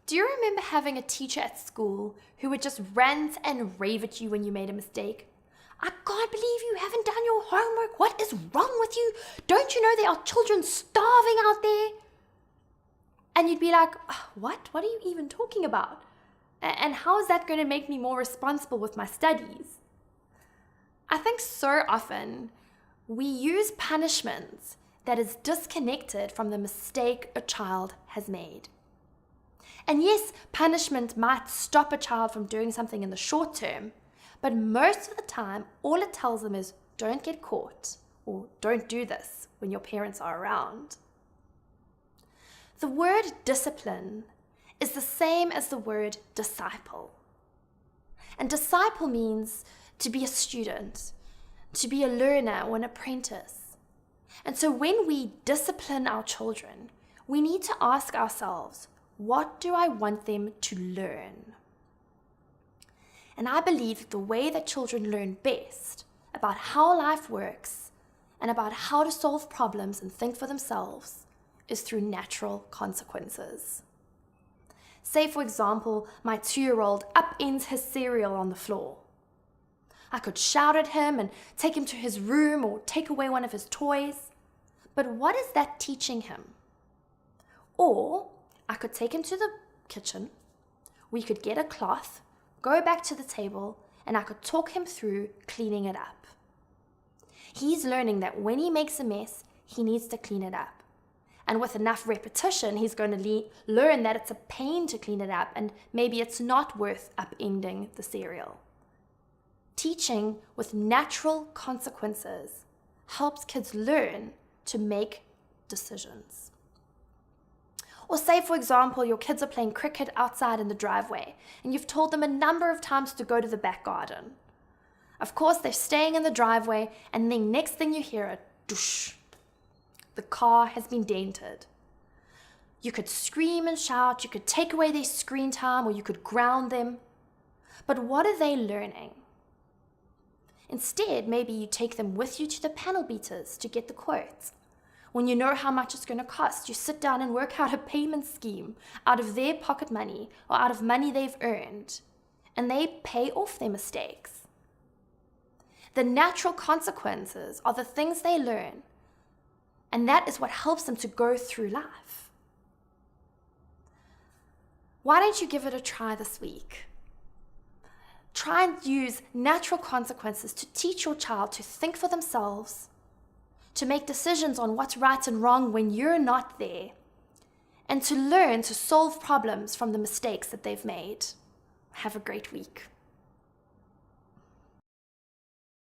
Do you remember having a teacher at school who would just rant and rave at you when you made a mistake? I can't believe you haven't done your homework. What is wrong with you? Don't you know there are children starving out there? And you'd be like, what? What are you even talking about? And how is that going to make me more responsible with my studies? I think so often we use punishment that is disconnected from the mistake a child has made. And yes, punishment might stop a child from doing something in the short term, but most of the time, all it tells them is don't get caught or don't do this when your parents are around. The word discipline is the same as the word disciple. And disciple means to be a student, to be a learner or an apprentice. And so when we discipline our children, we need to ask ourselves, what do I want them to learn? And I believe that the way that children learn best about how life works and about how to solve problems and think for themselves is through natural consequences. Say, for example, my 2-year-old upends his cereal on the floor. I could shout at him and take him to his room or take away one of his toys. But what is that teaching him? Or I could take him to the kitchen, we could get a cloth, go back to the table, and I could talk him through cleaning it up. He's learning that when he makes a mess, he needs to clean it up. And with enough repetition, he's going to learn that it's a pain to clean it up, and maybe it's not worth upending the cereal. Teaching with natural consequences helps kids learn to make decisions. Or say, for example, your kids are playing cricket outside in the driveway, and you've told them a number of times to go to the back garden. Of course, they're staying in the driveway, and then next thing you hear a doosh. The car has been dented. You could scream and shout, you could take away their screen time, or you could ground them. But what are they learning? Instead, maybe you take them with you to the panel beaters to get the quotes. When you know how much it's going to cost, you sit down and work out a payment scheme out of their pocket money or out of money they've earned, and they pay off their mistakes. The natural consequences are the things they learn, and that is what helps them to go through life. Why don't you give it a try this week? Try and use natural consequences to teach your child to think for themselves, to make decisions on what's right and wrong when you're not there, and to learn to solve problems from the mistakes that they've made. Have a great week.